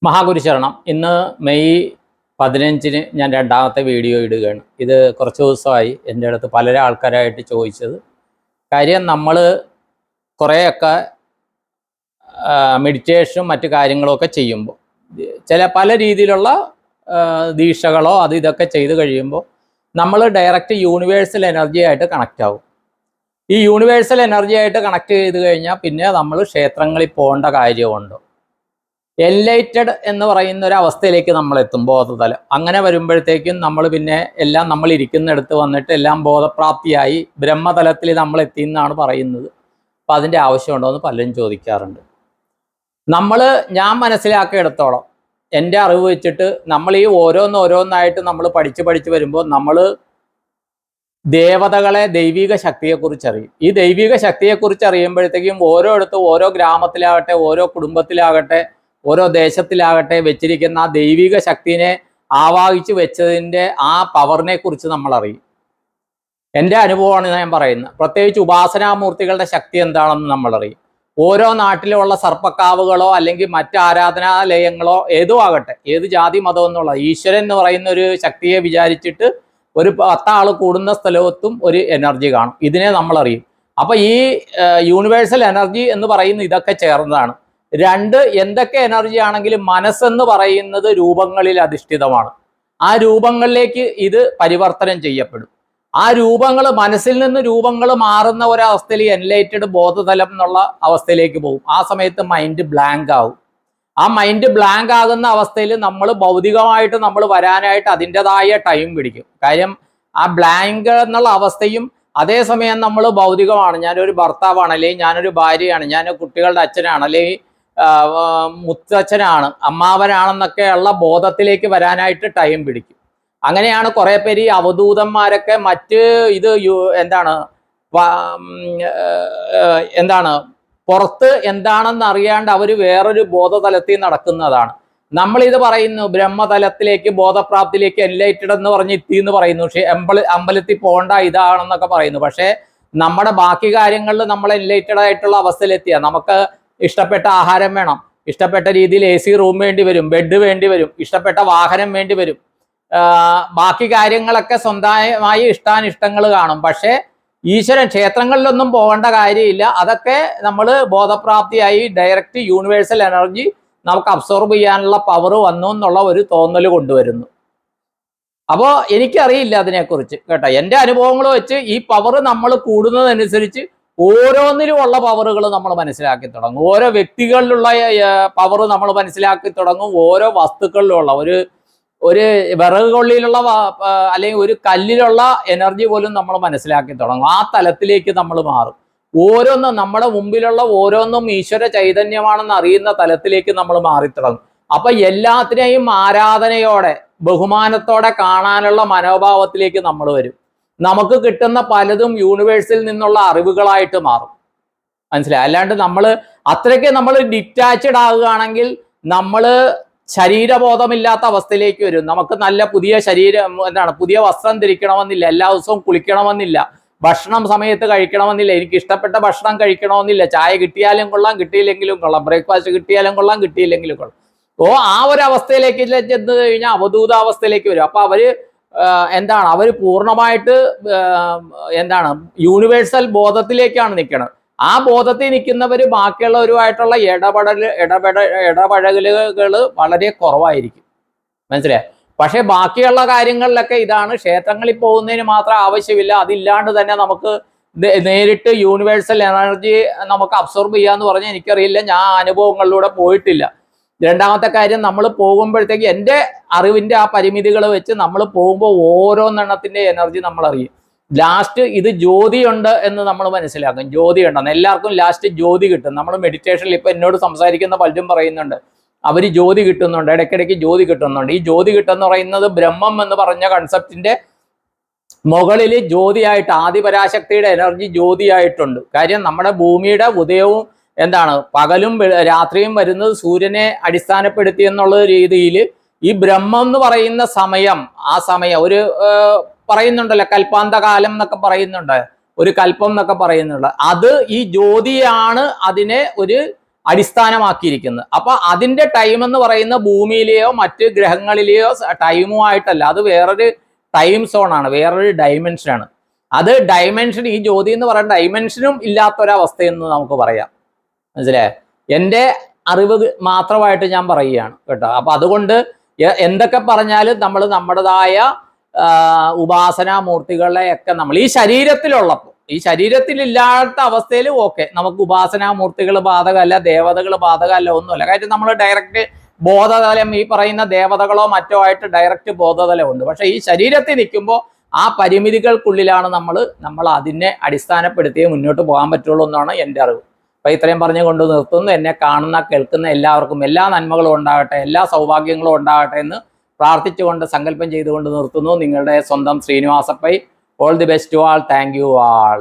മഹാഗുരുശരണം. ഇന്ന് മെയ് 15 ഞാൻ രണ്ടാമത്തെ വീഡിയോ ഇടുകയാണ്. ഇത് കുറച്ച് ദിവസമായി എൻ്റെ അടുത്ത് പല ആൾക്കാരായിട്ട് ചോദിച്ചത്. കാര്യം നമ്മൾ കുറേയൊക്കെ മെഡിറ്റേഷനും മറ്റു കാര്യങ്ങളൊക്കെ ചെയ്യുമ്പോൾ പല രീതിയിലുള്ള ദീക്ഷകളോ ഇതൊക്കെ ചെയ്ത് കഴിയുമ്പോൾ നമ്മൾ ഡയറക്റ്റ് യൂണിവേഴ്സൽ എനർജി ആയിട്ട് കണക്റ്റ് ആവും. ഈ യൂണിവേഴ്സൽ എനർജി ആയിട്ട് കണക്ട് ചെയ്ത് കഴിഞ്ഞാൽ പിന്നെ നമ്മൾ ക്ഷേത്രങ്ങളിൽ പോകേണ്ട കാര്യമുണ്ടോ? എൻലൈറ്റഡ് എന്ന് പറയുന്ന ഒരു അവസ്ഥയിലേക്ക് നമ്മൾ എത്തും, ബോധതലം. അങ്ങനെ വരുമ്പോഴത്തേക്കും നമ്മൾ പിന്നെ എല്ലാം നമ്മൾ ഇരിക്കുന്നിടത്ത് വന്നിട്ട് എല്ലാം ബോധപ്രാപ്തിയായി ബ്രഹ്മതലത്തിൽ നമ്മൾ എത്തിയെന്നാണ് പറയുന്നത്. അപ്പം അതിൻ്റെ ആവശ്യമുണ്ടോ എന്ന് പലരും ചോദിക്കാറുണ്ട്. ഞാൻ മനസ്സിലാക്കിയെടുത്തോളം എൻ്റെ അറിവ് വെച്ചിട്ട് നമ്മൾ ഈ ഓരോന്നായിട്ട് നമ്മൾ പഠിച്ച് വരുമ്പോൾ നമ്മൾ ദേവതകളെ, ദൈവിക ശക്തിയെക്കുറിച്ച് അറിയും. ഈ ദൈവിക ശക്തിയെക്കുറിച്ച് അറിയുമ്പോഴത്തേക്കും ഓരോയിടത്തും, ഓരോ ഗ്രാമത്തിലാകട്ടെ, ഓരോ കുടുംബത്തിലാകട്ടെ, ഓരോ ദേശത്തിലാകട്ടെ വെച്ചിരിക്കുന്ന ആ ദൈവിക ശക്തിനെ ആവാഹിച്ച് വെച്ചതിൻ്റെ ആ പവറിനെ കുറിച്ച് നമ്മൾ അറിയും. എൻ്റെ അനുഭവമാണ് ഞാൻ പറയുന്നത്. പ്രത്യേകിച്ച് ഉപാസനാമൂർത്തികളുടെ ശക്തി എന്താണെന്ന് നമ്മൾ അറിയും. ഓരോ നാട്ടിലുള്ള സർപ്പക്കാവുകളോ അല്ലെങ്കിൽ മറ്റ് ആരാധനാലയങ്ങളോ ഏതോ ആകട്ടെ, ഏത് ജാതി മതം എന്നുള്ള ഈശ്വരൻ എന്ന് പറയുന്ന ഒരു ശക്തിയെ വിചാരിച്ചിട്ട് ഒരു 10 ആൾ കൂടുന്ന സ്ഥലത്തും ഒരു എനർജി കാണും. ഇതിനെ നമ്മൾ അറിയും. അപ്പൊ ഈ യൂണിവേഴ്സൽ എനർജി എന്ന് പറയുന്ന ഇതൊക്കെ ചേർന്നതാണ്. എന്തൊക്കെ എനർജി ആണെങ്കിലും മനസ്സെന്ന് പറയുന്നത് രൂപങ്ങളിൽ അധിഷ്ഠിതമാണ്. ആ രൂപങ്ങളിലേക്ക് ഇത് പരിവർത്തനം ചെയ്യപ്പെടും. ആ രൂപങ്ങൾ, മനസ്സിൽ നിന്ന് രൂപങ്ങൾ മാറുന്ന ഒരവസ്ഥയിൽ എൻലൈറ്റഡ് ബോധതലം എന്നുള്ള അവസ്ഥയിലേക്ക് പോകും. ആ സമയത്ത് മൈൻഡ് ബ്ലാങ്ക് ആവും. ആ മൈൻഡ് ബ്ലാങ്ക് ആകുന്ന അവസ്ഥയിൽ നമ്മൾ ഭൗതികമായിട്ട് നമ്മൾ വരാനായിട്ട് അതിൻ്റെതായ ടൈം പിടിക്കും. കാര്യം ആ ബ്ലാങ്ക് എന്നുള്ള അവസ്ഥയും അതേസമയം നമ്മൾ ഭൗതികമാണ്, ഞാനൊരു ഭർത്താവാണ്, അല്ലെങ്കിൽ ഞാനൊരു ഭാര്യയാണ്, ഞാൻ കുട്ടികളുടെ അച്ഛനാണ്, അല്ലെങ്കിൽ മുത്തച്ഛനാണ്, അമ്മാവനാണെന്നൊക്കെയുള്ള ബോധത്തിലേക്ക് വരാനായിട്ട് ടൈം പിടിക്കും. അങ്ങനെയാണ് കുറേ പേര് ഈ അവധൂതന്മാരൊക്കെ പുറത്ത് എന്താണെന്ന് അറിയാണ്ട് അവർ വേറൊരു ബോധതലത്തിൽ നടക്കുന്നതാണ്. നമ്മളിത് പറയുന്നു ബ്രഹ്മതലത്തിലേക്ക്, ബോധപ്രാപ്തിയിലേക്ക്, എൻലൈറ്റഡ് എന്ന് പറഞ്ഞ് എന്ന് പറയുന്നു. പക്ഷേ അമ്പലത്തിൽ പോകണ്ട ഇതാണെന്നൊക്കെ പറയുന്നു. പക്ഷേ നമ്മുടെ ബാക്കി കാര്യങ്ങളിൽ നമ്മൾ എൻലൈറ്റഡ് ആയിട്ടുള്ള അവസ്ഥയിലെത്തിയാൽ നമുക്ക് ഇഷ്ടപ്പെട്ട ആഹാരം വേണം, ഇഷ്ടപ്പെട്ട രീതിയിൽ AC റൂം വേണ്ടി വരും, ബെഡ് വേണ്ടി വരും, ഇഷ്ടപ്പെട്ട വാഹനം വേണ്ടി വരും, ബാക്കി കാര്യങ്ങളൊക്കെ സ്വന്തമായി ഇഷ്ടാനിഷ്ടങ്ങൾ കാണും. പക്ഷേ ഈശ്വരൻ, ക്ഷേത്രങ്ങളിലൊന്നും പോകേണ്ട കാര്യമില്ല. അതൊക്കെ നമ്മൾ ബോധപ്രാപ്തിയായി ഡയറക്റ്റ് യൂണിവേഴ്സൽ എനർജി നമുക്ക് അബ്സോർബ് ചെയ്യാനുള്ള പവർ വന്നു എന്നുള്ള ഒരു തോന്നൽ കൊണ്ടുവരുന്നു. അപ്പോൾ എനിക്കറിയില്ല അതിനെക്കുറിച്ച് കേട്ടോ. എൻ്റെ അനുഭവങ്ങൾ വെച്ച് ഈ പവർ നമ്മൾ കൂടുന്നതനുസരിച്ച് ഓരോന്നിലുമുള്ള പവറുകൾ നമ്മൾ മനസ്സിലാക്കി തുടങ്ങും. ഓരോ വ്യക്തികളിലുള്ള പവർ നമ്മൾ മനസ്സിലാക്കി തുടങ്ങും. ഓരോ വസ്തുക്കളിലുള്ള ഒരു വിറക് കൊള്ളിയിലുള്ള അല്ലെങ്കിൽ ഒരു കല്ലിലുള്ള എനർജി പോലും നമ്മൾ മനസ്സിലാക്കി തുടങ്ങും. ആ തലത്തിലേക്ക് നമ്മൾ മാറും. ഓരോന്നും നമ്മുടെ മുമ്പിലുള്ള ഓരോന്നും ഈശ്വര ചൈതന്യമാണെന്ന് അറിയുന്ന തലത്തിലേക്ക് നമ്മൾ മാറിത്തുടങ്ങും. അപ്പൊ എല്ലാത്തിനെയും ആരാധനയോടെ, ബഹുമാനത്തോടെ കാണാനുള്ള മനോഭാവത്തിലേക്ക് നമ്മൾ വരും. നമുക്ക് കിട്ടുന്ന പലതും യൂണിവേഴ്സിൽ നിന്നുള്ള അറിവുകളായിട്ട് മാറും. മനസ്സിലായി? അല്ലാണ്ട് അത്രയ്ക്ക് നമ്മൾ ഡിറ്റാച്ച്ഡ് ആകുകയാണെങ്കിൽ നമ്മൾ ശരീരബോധമില്ലാത്ത അവസ്ഥയിലേക്ക് വരും. നമുക്ക് നല്ല പുതിയ പുതിയ വസ്ത്രം ധരിക്കണമെന്നില്ല, എല്ലാ ദിവസവും കുളിക്കണമെന്നില്ല, ഭക്ഷണം സമയത്ത് കഴിക്കണമെന്നില്ല, എനിക്ക് ഇഷ്ടപ്പെട്ട ഭക്ഷണം കഴിക്കണമെന്നില്ല, ചായ കിട്ടിയാലും കൊള്ളാം, കിട്ടിയില്ലെങ്കിലും കൊള്ളാം, ബ്രേക്ക്ഫാസ്റ്റ് കിട്ടിയാലും കൊള്ളാം, കിട്ടിയില്ലെങ്കിലും കൊള്ളാം. ആ ഒരു അവസ്ഥയിലേക്ക് ചെന്ന് കഴിഞ്ഞാൽ അവധൂതാവസ്ഥയിലേക്ക് വരും. അപ്പൊ അവര് പൂർണ്ണമായിട്ട് യൂണിവേഴ്സൽ ബോധത്തിലേക്കാണ് നിൽക്കുന്നത്. ആ ബോധത്തിൽ നിൽക്കുന്നവർ ബാക്കിയുള്ളവരുമായിട്ടുള്ള ഇടപഴകലുകൾ വളരെ കുറവായിരിക്കും. മനസ്സിലായി? പക്ഷെ ബാക്കിയുള്ള കാര്യങ്ങളിലൊക്കെ ഇതാണ്. ക്ഷേത്രങ്ങളിൽ പോകുന്നതിന് മാത്രം ആവശ്യമില്ല. അതില്ലാണ്ട് തന്നെ നമുക്ക് നേരിട്ട് യൂണിവേഴ്സൽ എനർജി നമുക്ക് അബ്സോർബ് ചെയ്യാന്ന് പറഞ്ഞാൽ എനിക്കറിയില്ല, ഞാൻ അനുഭവങ്ങളിലൂടെ പോയിട്ടില്ല. രണ്ടാമത്തെ കാര്യം, നമ്മൾ പോകുമ്പോഴത്തേക്ക് എൻ്റെ അറിവിൻ്റെ ആ പരിമിതികൾ വെച്ച് നമ്മൾ പോകുമ്പോൾ ഓരോന്നെണ്ണത്തിൻ്റെ എനർജി നമ്മൾ അറിയും. ലാസ്റ്റ് ഇത് ജ്യോതിയുണ്ട് എന്ന് നമ്മൾ മനസ്സിലാക്കും. ജ്യോതി ഉണ്ടെന്ന് എല്ലാവർക്കും ലാസ്റ്റ് ജ്യോതി കിട്ടും. നമ്മൾ മെഡിറ്റേഷനിൽ ഇപ്പം എന്നോട് സംസാരിക്കുന്ന പലരും പറയുന്നുണ്ട് അവർ ജ്യോതി കിട്ടുന്നുണ്ട്, ഇടയ്ക്കിടയ്ക്ക് ജ്യോതി കിട്ടുന്നുണ്ട്. ഈ ജ്യോതി കിട്ടുമെന്ന് പറയുന്നത് ബ്രഹ്മം എന്ന് പറഞ്ഞ കൺസെപ്റ്റിന്റെ മുകളിൽ ജ്യോതിയായിട്ട്, ആദിപരാശക്തിയുടെ എനർജി ജ്യോതിയായിട്ടുണ്ട്. കാര്യം നമ്മുടെ ഭൂമിയുടെ ഉദയവും പകലും രാത്രിയും വരുന്നത് സൂര്യനെ അടിസ്ഥാനപ്പെടുത്തി എന്നുള്ള രീതിയിൽ ഈ ബ്രഹ്മം എന്ന് പറയുന്ന സമയം, ആ സമയം ഒരു പറയുന്നുണ്ടല്ലോ, കൽപ്പാന്തകാലം എന്നൊക്കെ പറയുന്നുണ്ട്, ഒരു കൽപ്പം എന്നൊക്കെ പറയുന്നുണ്ട്. അത് ഈ ജ്യോതിയാണ് അതിനെ ഒരു അടിസ്ഥാനമാക്കിയിരിക്കുന്നത്. അപ്പൊ അതിന്റെ ടൈം എന്ന് പറയുന്ന ഭൂമിയിലെയോ മറ്റ് ഗ്രഹങ്ങളിലെയോ ടൈമുമായിട്ടല്ല, അത് വേറൊരു ടൈം സോൺ ആണ്, വേറൊരു ഡയമെൻഷനാണ്. അത് ഡയമെൻഷൻ, ഈ ജ്യോതി എന്ന് പറയുന്ന ഡയമെൻഷനും ഇല്ലാത്തൊരവസ്ഥയെന്ന് നമുക്ക് പറയാം. മനസ്സിലായേ? എൻ്റെ അറിവ് മാത്രമായിട്ട് ഞാൻ പറയുകയാണ് കേട്ടോ. അപ്പൊ അതുകൊണ്ട് എന്തൊക്കെ പറഞ്ഞാലും നമ്മൾ നമ്മുടേതായ ഉപാസനാമൂർത്തികളെയൊക്കെ നമ്മൾ ഈ ശരീരത്തിലുള്ളപ്പോൾ, ഈ ശരീരത്തിലില്ലാത്ത അവസ്ഥയിൽ ഓക്കെ, നമുക്ക് ഉപാസനാമൂർത്തികൾ ബാധകമല്ല, ദേവതകൾ ബാധകമല്ല, ഒന്നുമല്ല. കാര്യം നമ്മൾ ഡയറക്റ്റ് ബോധതലം, ഈ പറയുന്ന ദേവതകളോ മറ്റോ ആയിട്ട് ഡയറക്റ്റ് ബോധതലമുണ്ട്. പക്ഷെ ഈ ശരീരത്തിൽ നിൽക്കുമ്പോൾ ആ പരിമിതികൾക്കുള്ളിലാണ് നമ്മൾ അതിനെ അടിസ്ഥാനപ്പെടുത്തിയേ മുന്നോട്ട് പോകാൻ പറ്റുള്ളൂ എന്നാണ് എൻ്റെ അറിവ്. അപ്പൊ ഇത്രയും പറഞ്ഞുകൊണ്ട് നിർത്തുന്നു. എന്നെ കാണുന്ന കേൾക്കുന്ന എല്ലാവർക്കും എല്ലാ നന്മകളും ഉണ്ടാകട്ടെ, എല്ലാ സൗഭാഗ്യങ്ങളും ഉണ്ടാകട്ടെ എന്ന് പ്രാർത്ഥിച്ചുകൊണ്ട് സങ്കല്പം ചെയ്തുകൊണ്ട് നിർത്തുന്നു. നിങ്ങളുടെ സ്വന്തം Srinivasa Pai. All the best to all. Thank you all.